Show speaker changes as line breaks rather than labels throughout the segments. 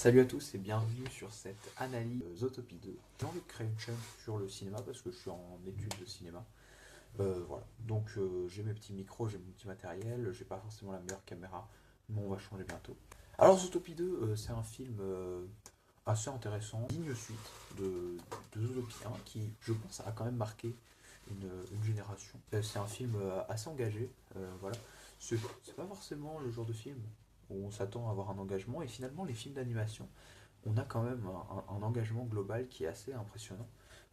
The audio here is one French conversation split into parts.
Salut à tous et bienvenue sur cette analyse Zootopie 2. J'ai envie de créer une chaîne sur le cinéma parce que je suis en études de cinéma. Voilà, donc j'ai mes petits micros, j'ai mon petit matériel, j'ai pas forcément la meilleure caméra, mais on va changer bientôt. Alors Zootopie 2, c'est un film assez intéressant, digne suite de Zootopie 1 qui, je pense, a quand même marqué une génération. C'est un film assez engagé, voilà. C'est pas forcément le genre de film où on s'attend à avoir un engagement, et finalement les films d'animation, on a quand même un engagement global qui est assez impressionnant,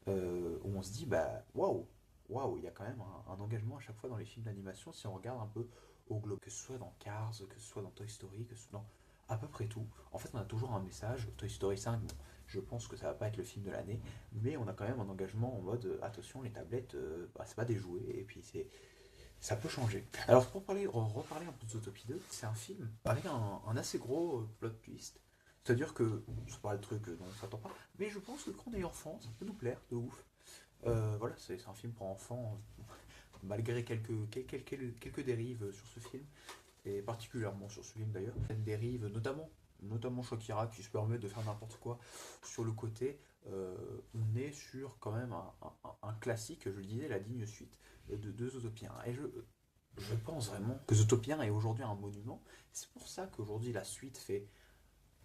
où on se dit, bah waouh, waouh, il y a quand même un engagement à chaque fois dans les films d'animation si on regarde un peu au globe, que ce soit dans Cars, que ce soit dans Toy Story, que ce soit dans à peu près tout. En fait, on a toujours un message. Toy Story 5, bon, je pense que ça va pas être le film de l'année, mais on a quand même un engagement en mode attention, les tablettes, bah, c'est pas des jouets, et puis ça peut changer. Alors, pour reparler un peu de Zootopie 2, c'est un film avec un assez gros plot twist. C'est-à-dire que, c'est pas le truc dont on s'attend pas, mais je pense que quand on est enfant, ça peut nous plaire de ouf. Voilà, c'est un film pour enfants, malgré quelques dérives sur ce film, et particulièrement sur ce film d'ailleurs. Une dérive, notamment Shakira qui se permet de faire n'importe quoi sur le côté. On est sur quand même un classique, je le disais, la digne suite de Zootopia 1. Et je pense vraiment que Zootopia 1 est aujourd'hui un monument. C'est pour ça qu'aujourd'hui la suite fait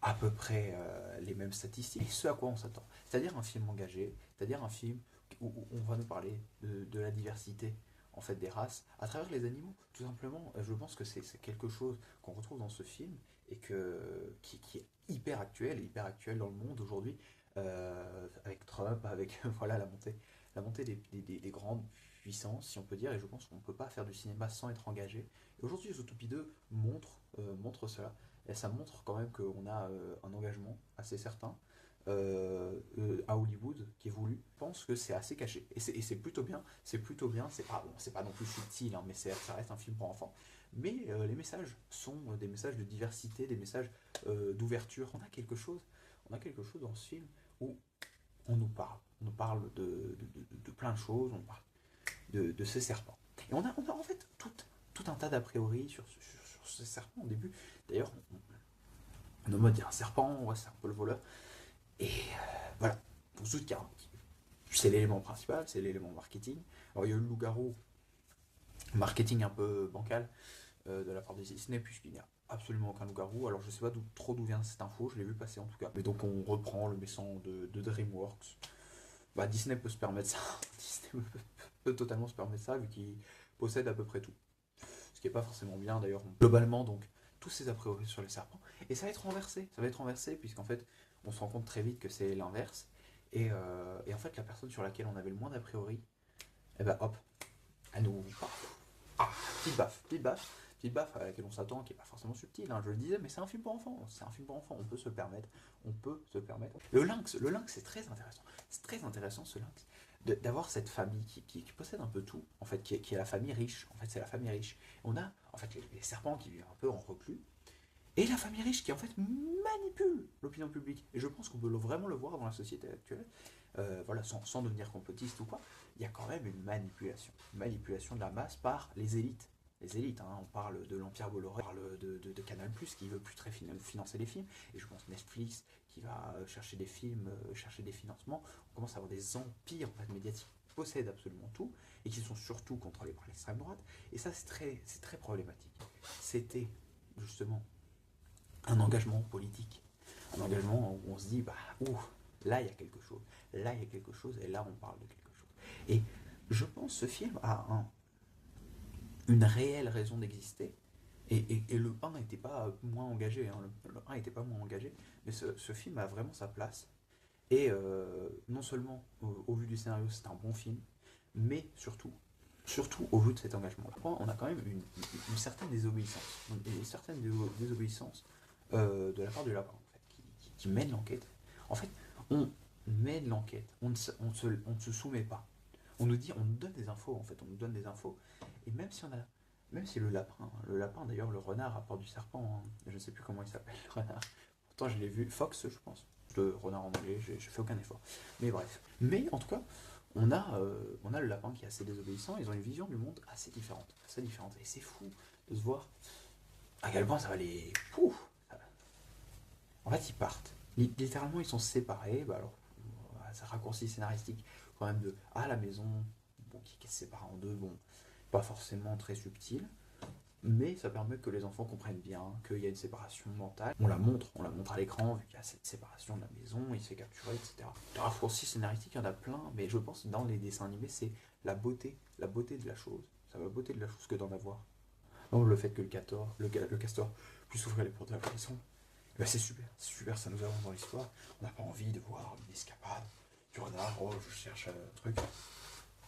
à peu près les mêmes statistiques, ce à quoi on s'attend. C'est-à-dire un film engagé, c'est-à-dire un film où on va nous parler de la diversité en fait des races à travers les animaux. Tout simplement, je pense que c'est quelque chose qu'on retrouve dans ce film et qui est hyper actuel dans le monde aujourd'hui, avec Trump, avec voilà la montée des grandes puissances, si on peut dire, et je pense qu'on ne peut pas faire du cinéma sans être engagé. Et aujourd'hui, Zootopie 2 montre cela. Et ça montre quand même qu'on a un engagement assez certain à Hollywood qui est voulu. Je pense que c'est assez caché. Et c'est plutôt bien. C'est plutôt bien. C'est pas non plus subtil, hein, mais ça reste un film pour enfants. Mais les messages sont des messages de diversité, des messages d'ouverture. On a quelque chose dans ce film où on nous parle. On nous parle de plein de choses. On parle de ce serpent. Et on a en fait tout un tas d'a priori sur ce serpent au début. D'ailleurs, en mode il y a un serpent, ouais, c'est un peu le voleur. Et voilà, pour ceux qui c'est l'élément principal, c'est l'élément marketing. Alors il y a eu le loup-garou, marketing un peu bancal de la part de Disney, puisqu'il n'y a absolument aucun loup-garou. Alors je sais pas trop d'où vient cette info, je l'ai vu passer en tout cas. Mais donc on reprend le méchant de DreamWorks. Bah Disney peut se permettre ça. Disney peut totalement se permettre ça vu qu'il possède à peu près tout. Ce qui n'est pas forcément bien d'ailleurs. Globalement, donc, tous ces a priori sur les serpents. Et ça va être renversé. Ça va être renversé, puisqu'en fait, on se rend compte très vite que c'est l'inverse. Et en fait, la personne sur laquelle on avait le moins d'a priori, eh ben hop, elle nous. Ah, petite baffe à laquelle on s'attend, qui n'est pas forcément subtile, hein, je le disais, mais c'est un film pour enfants. C'est un film pour enfants, on peut se le permettre. On peut se le permettre. Le lynx, c'est très intéressant. C'est très intéressant ce lynx d'avoir cette famille qui possède un peu tout, en fait, qui est la famille riche. En fait, c'est la famille riche. On a en fait les serpents qui vivent un peu en reclus, et la famille riche qui en fait manipule l'opinion publique. Et je pense qu'on peut vraiment le voir dans la société actuelle, voilà, sans devenir complotiste ou quoi. Il y a quand même une manipulation de la masse par les élites. Les élites, hein, on parle de l'Empire Bolloré, on parle de Canal+, qui veut plus très financer les films, et je pense Netflix qui va chercher des films, chercher des financements. On commence à avoir des empires en fait, médiatiques qui possèdent absolument tout, et qui sont surtout contrôlés par l'extrême droite, et ça c'est très problématique. C'était justement un engagement politique, un engagement où on se dit, bah, ouh, là il y a quelque chose, là il y a quelque chose, et là on parle de quelque chose. Et je pense que ce film a une réelle raison d'exister, et le 1 n'était pas moins engagé, hein, le 1 n'était pas moins engagé, mais ce film a vraiment sa place, et non seulement au vu du scénario c'est un bon film, mais surtout au vu de cet engagement-là. On a quand même une certaine désobéissance, de la part du lapin, en fait, qui mène l'enquête. En fait, on mène l'enquête, on ne se soumet pas. On nous dit, on nous donne des infos, en fait, on nous donne des infos, et même si le lapin d'ailleurs, le renard à part du serpent, hein, je ne sais plus comment il s'appelle, le renard. Pourtant, je l'ai vu, Fox, je pense. Le renard en anglais, j'ai fait aucun effort. Mais bref. Mais en tout cas, on a le lapin qui est assez désobéissant, ils ont une vision du monde assez différente. Assez différente. Et c'est fou de se voir à quel point ça va les. Pouf, En fait, ils partent. Littéralement, ils sont séparés. Bah alors, c'est un raccourci scénaristique quand même de la maison, bon, qui se sépare en deux, bon, pas forcément très subtil, mais ça permet que les enfants comprennent bien qu'il y a une séparation mentale. On la montre à l'écran, vu qu'il y a cette séparation de la maison, il se fait capturer, etc. Des raccourcis scénaristiques, il y en a plein, mais je pense que dans les dessins animés, c'est la beauté de la chose. C'est la beauté de la chose que d'en avoir. Oh, le fait que le castor puisse ouvrir les portes de la prison, ben c'est super, ça nous avance dans l'histoire. On n'a pas envie de voir une escapade du renard, oh je cherche un truc.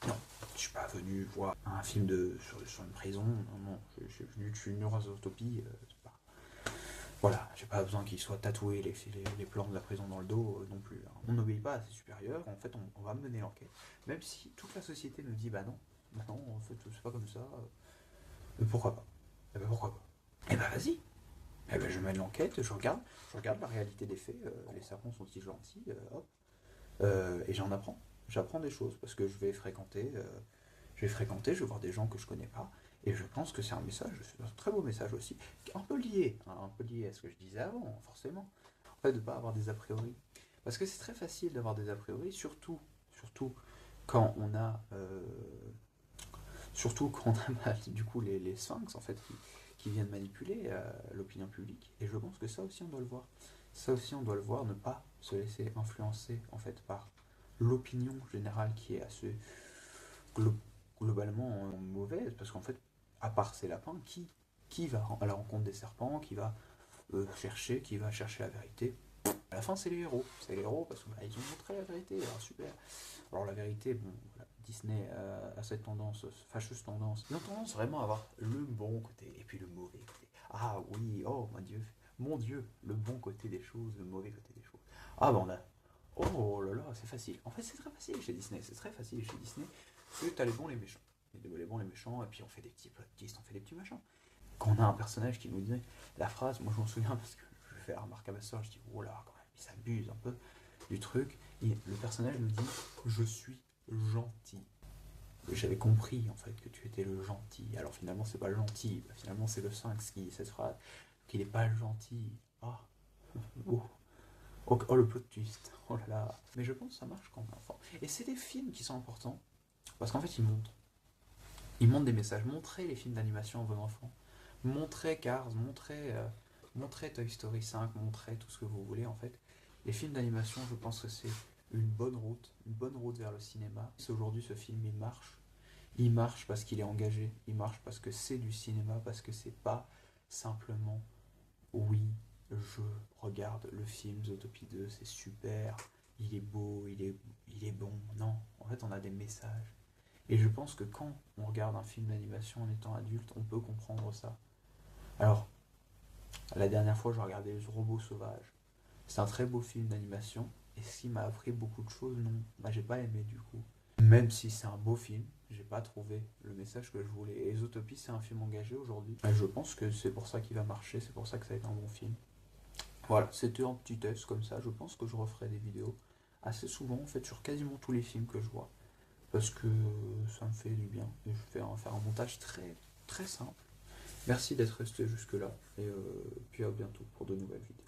Non, je suis pas venu voir un film sur une prison, non, non, je suis venu voir Zootopie, voilà, j'ai pas besoin qu'il soit tatoué les plans de la prison dans le dos non plus. Hein. On n'obéit pas à ses supérieurs, en fait on va mener l'enquête, même si toute la société nous dit bah non, en fait c'est pas comme ça, pourquoi pas. Eh ben pourquoi pas. Eh ben vas-y. Eh ben je mène l'enquête, je regarde la réalité des faits, les serpents sont-ils gentils, hop, et j'en apprends. J'apprends des choses parce que je vais voir des gens que je connais pas, et je pense que c'est un très beau message aussi, un peu lié, hein, un peu lié à ce que je disais avant, forcément. En fait, de ne pas avoir des a priori. Parce que c'est très facile d'avoir des a priori, surtout quand on a surtout quand on a du coup les sphinx en fait qui viennent manipuler l'opinion publique. Et je pense que ça aussi on doit le voir. Ça aussi on doit le voir, ne pas se laisser influencer en fait par l'opinion générale qui est assez glo- globalement mauvaise, parce qu'en fait, à part ces lapins, qui va à la rencontre des serpents, qui va chercher la vérité. À la fin, c'est les héros parce qu'ils ont montré la vérité, alors super. Alors la vérité, bon, voilà, Disney a cette tendance, fâcheuse tendance. Ils ont tendance vraiment à avoir le bon côté et puis le mauvais côté. Ah oui, oh mon Dieu, le bon côté des choses, le mauvais côté des choses. Ah ben on a, oh là là, c'est facile. En fait, c'est très facile chez Disney, c'est très facile chez Disney. C'est que t'as les bons, les méchants. Les bons, les méchants, et puis on fait des petits plot twists, on fait des petits machins. Quand on a un personnage qui nous dit la phrase, moi je m'en souviens parce que je fais la remarque à ma soeur, je dis oh là, quand même, il s'abuse un peu du truc. Et le personnage nous dit je suis gentil. Et j'avais compris en fait que tu étais le gentil. Alors finalement c'est pas le gentil, finalement c'est le sphinx qui dit cette phrase, qu'il n'est pas le gentil. Ah, oh. Oh, le plot twist, oh là là. Mais je pense que ça marche quand même fort. Et c'est des films qui sont importants, parce qu'en fait ils montrent des messages. Montrez les films d'animation à vos enfants. Montrez Cars, montrez Toy Story 5, montrez tout ce que vous voulez en fait. Les films d'animation, je pense que c'est une bonne route vers le cinéma. Aujourd'hui, ce film, il marche. Il marche parce qu'il est engagé. Il marche parce que c'est du cinéma, parce que c'est pas simplement oui, je regarde le film Zootopie 2, c'est super, il est beau, il est bon. Non, en fait, on a des messages. Et je pense que quand on regarde un film d'animation en étant adulte, on peut comprendre ça. Alors, la dernière fois, je regardais Les Robots Sauvages. C'est un très beau film d'animation. Et ce qui m'a appris beaucoup de choses, non. Bah, j'ai pas aimé du coup. Même si c'est un beau film, j'ai pas trouvé le message que je voulais. Et Zootopie, c'est un film engagé aujourd'hui. Et je pense que c'est pour ça qu'il va marcher, c'est pour ça que ça va être un bon film. Voilà, c'était un petit test comme ça. Je pense que je referai des vidéos assez souvent, en fait, sur quasiment tous les films que je vois. Parce que ça me fait du bien. Et je vais faire un montage très, très simple. Merci d'être resté jusque-là. Et puis à bientôt pour de nouvelles vidéos.